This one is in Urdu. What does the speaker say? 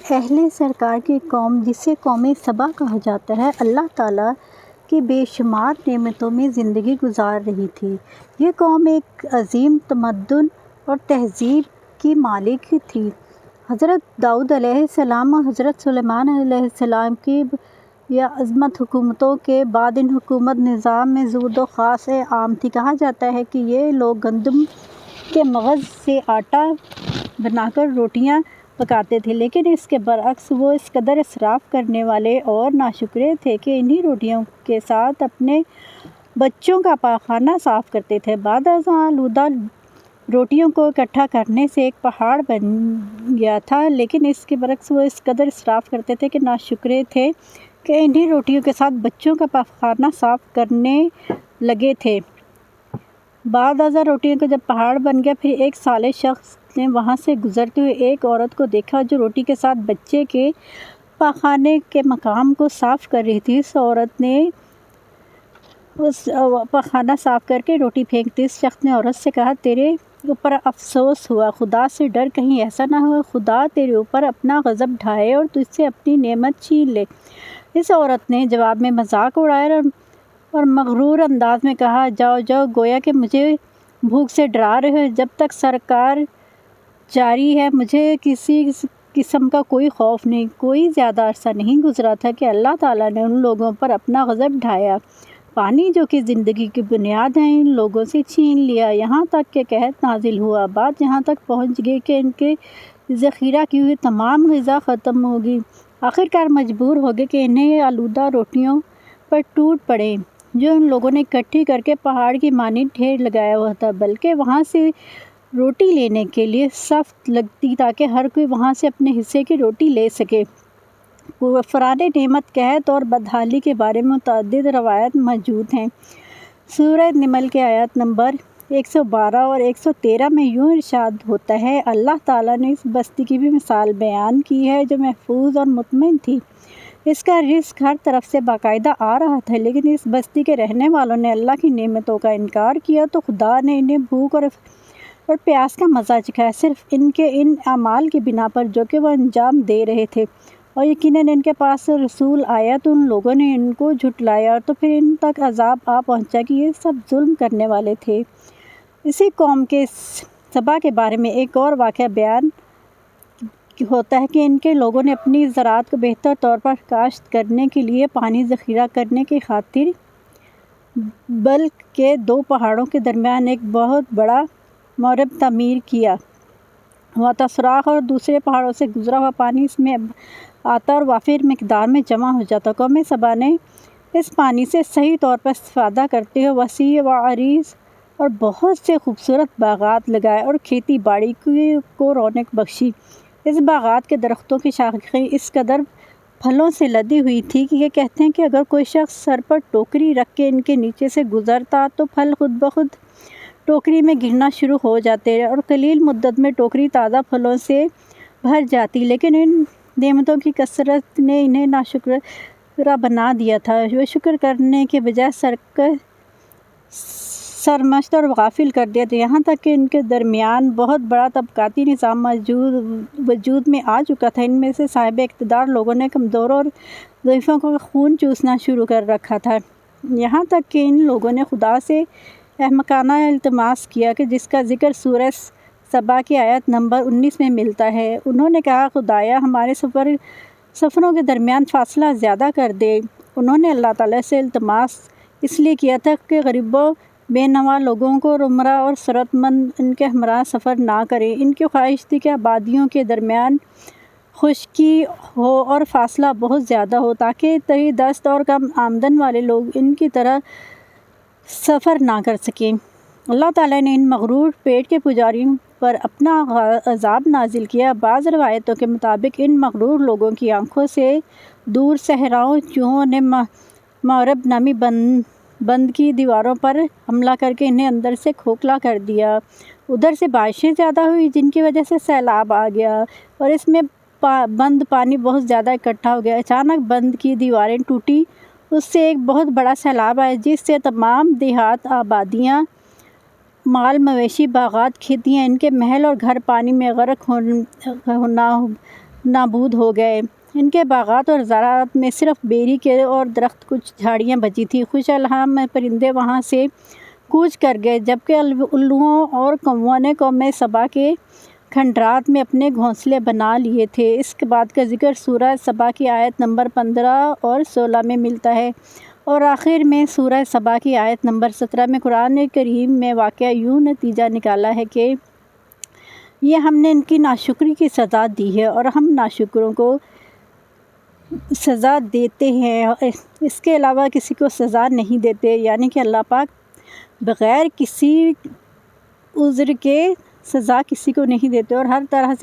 اہل سرکار کی قوم، جسے قوم سبا کہا جاتا ہے، اللہ تعالیٰ کی بے شمار نعمتوں میں زندگی گزار رہی تھی۔ یہ قوم ایک عظیم تمدن اور تہذیب کی مالک تھی۔ حضرت داؤد علیہ السلام اور حضرت سلیمان علیہ السلام کی باعظمت حکومتوں کے بعد ان حکومت نظام میں زود و خواص عام تھی۔ کہا جاتا ہے کہ یہ لوگ گندم کے مغز سے آٹا بنا کر روٹیاں پکاتے تھے، لیکن اس کے برعکس وہ اس قدر اسراف کرنے والے اور ناشکرے تھے کہ انہی روٹیوں کے ساتھ اپنے بچوں کا پاخانہ صاف کرتے تھے۔ بعد ازاں آلودہ روٹیوں کو اکٹھا کرنے سے ایک پہاڑ بن گیا تھا، لیکن اس کے برعکس وہ اس قدر اسراف کرتے تھے کہ ناشکرے تھے کہ انہی روٹیوں کے ساتھ بچوں کا پاخانہ صاف کرنے لگے تھے۔ بعد ازاں روٹیوں کا جب پہاڑ بن گیا، پھر ایک صالح شخص نے وہاں سے گزرتے ہوئے ایک عورت کو دیکھا جو روٹی کے ساتھ بچے کے پاخانے کے مقام کو صاف کر رہی تھی۔ اس عورت نے پاخانہ صاف کر کے روٹی پھینک دی۔ اس شخص نے عورت سے کہا، تیرے اوپر افسوس ہوا، خدا سے ڈر، کہیں ایسا نہ ہو خدا تیرے اوپر اپنا غضب ڈھائے اور تجھ سے اپنی نعمت چھین لے۔ اس عورت نے جواب میں مذاق اڑایا اور مغرور انداز میں کہا، جاؤ جاؤ، گویا کہ مجھے بھوک سے ڈرا رہے ہو۔ جب تک سرکار جاری ہے مجھے کسی قسم کا کوئی خوف نہیں۔ کوئی زیادہ عرصہ نہیں گزرا تھا کہ اللہ تعالیٰ نے ان لوگوں پر اپنا غضب ڈھایا، پانی جو کہ زندگی کی بنیاد ہے ان لوگوں سے چھین لیا، یہاں تک کہ قحط نازل ہوا۔ بات یہاں تک پہنچ گئی کہ ان کے ذخیرہ کی ہوئی تمام غذا ختم ہو گئی۔ آخرکار مجبور ہو گئے کہ انہیں آلودہ روٹیوں پر ٹوٹ پڑیں جو ان لوگوں نے اکٹھی کر کے پہاڑ کی مانند ڈھیر لگایا ہوا تھا، بلکہ وہاں سے روٹی لینے کے لیے صف لگتی تاکہ ہر کوئی وہاں سے اپنے حصے کی روٹی لے سکے۔ کفران نعمت، قحط اور بدحالی کے بارے میں متعدد روایات موجود ہیں۔ سورہ نمل کے آیات نمبر 112 اور 113 میں یوں ارشاد ہوتا ہے، اللہ تعالیٰ نے اس بستی کی بھی مثال بیان کی ہے جو محفوظ اور مطمئن تھی۔ اس کا رزق ہر طرف سے باقاعدہ آ رہا تھا، لیکن اس بستی کے رہنے والوں نے اللہ کی نعمتوں کا انکار کیا تو خدا نے انہیں بھوک اور پیاس کا مزہ چکھایا، صرف ان کے ان اعمال کی بنا پر جو کہ وہ انجام دے رہے تھے۔ اور یقیناً ان کے پاس رسول آیا تو ان لوگوں نے ان کو جھٹلایا، اور تو پھر ان تک عذاب آ پہنچا کہ یہ سب ظلم کرنے والے تھے۔ اسی قوم کے سبا کے بارے میں ایک اور واقعہ بیان ہوتا ہے کہ ان کے لوگوں نے اپنی زراعت کو بہتر طور پر کاشت کرنے کے لیے پانی ذخیرہ کرنے کی خاطر بلق کے دو پہاڑوں کے درمیان ایک بہت بڑا مورب تعمیر کیا ہوا تھا۔ سوراخ اور دوسرے پہاڑوں سے گزرا ہوا پانی اس میں آتا اور وافر مقدار میں جمع ہو جاتا۔ قوم سبا نے اس پانی سے صحیح طور پر استفادہ کرتے ہوئے وسیع و عریض اور بہت سے خوبصورت باغات لگائے اور کھیتی باڑی کو رونق بخشی۔ اس باغات کے درختوں کی شاخیں اس قدر پھلوں سے لدی ہوئی تھیں کہ یہ کہتے ہیں کہ اگر کوئی شخص سر پر ٹوکری رکھ کے ان کے نیچے سے گزرتا تو پھل خود بخود ٹوکری میں گرنا شروع ہو جاتے اور قلیل مدت میں ٹوکری تازہ پھلوں سے بھر جاتی، لیکن ان نعمتوں کی کثرت نے انہیں ناشکرا بنا دیا تھا۔ وہ شکر کرنے کے بجائے سرمست اور غافل کر دیا تھا، یہاں تک کہ ان کے درمیان بہت بڑا طبقاتی نظام وجود میں آ چکا تھا۔ ان میں سے صاحب اقتدار لوگوں نے کمزوروں اور ضعیفوں کا خون چوسنا شروع کر رکھا تھا، یہاں تک کہ ان لوگوں نے خدا سے احمقانہ التماس کیا کہ جس کا ذکر سورہ سبا کی آیت نمبر 19 میں ملتا ہے۔ انہوں نے کہا، خدایا ہمارے سفروں کے درمیان فاصلہ زیادہ کر دے۔ انہوں نے اللہ تعالیٰ سے التماس اس لیے کیا تھا کہ غریب و بے نوا لوگوں کو عمرہ اور ثروت مند ان کے ہمراہ سفر نہ کریں۔ ان کی خواہش تھی کہ آبادیوں کے درمیان خشکی ہو اور فاصلہ بہت زیادہ ہو تاکہ تہی دست اور کم آمدن والے لوگ ان کی طرح سفر نہ کر سکیں۔ اللہ تعالیٰ نے ان مغرور پیٹ کے پجاریوں پر اپنا عذاب نازل کیا۔ بعض روایتوں کے مطابق ان مغرور لوگوں کی آنکھوں سے دور صحراؤں چوہوں نے مورب نامی بند کی دیواروں پر حملہ کر کے انہیں اندر سے کھوکھلا کر دیا۔ ادھر سے بارشیں زیادہ ہوئی جن کی وجہ سے سیلاب آ گیا اور اس میں بند پانی بہت زیادہ اکٹھا ہو گیا۔ اچانک بند کی دیواریں ٹوٹی، اس سے ایک بہت بڑا سیلاب آیا جس سے تمام دیہات، آبادیاں، مال مویشی، باغات، کھیتیاں، ان کے محل اور گھر پانی میں غرق ہونا نابود ہو گئے۔ ان کے باغات اور زراعت میں صرف بیری کے اور درخت کچھ جھاڑیاں بچی تھیں۔ خوش الحام پرندے وہاں سے کوچ کر گئے، جبکہ الوؤں اور کوّوں نے قوم سبا کے کھنڈرات میں اپنے گھونسلے بنا لیے تھے۔ اس بات کا ذکر سورہ سبا کی آیت نمبر 15 اور 16 میں ملتا ہے، اور آخر میں سورہ سبا کی آیت نمبر 17 میں قرآن کریم میں واقعہ یوں نتیجہ نکالا ہے کہ یہ ہم نے ان کی ناشکری کی سزا دی ہے، اور ہم ناشکروں کو سزا دیتے ہیں، اس کے علاوہ کسی کو سزا نہیں دیتے، یعنی کہ اللہ پاک بغیر کسی عذر کے سزا کسی کو نہیں دیتے، اور ہر طرح سے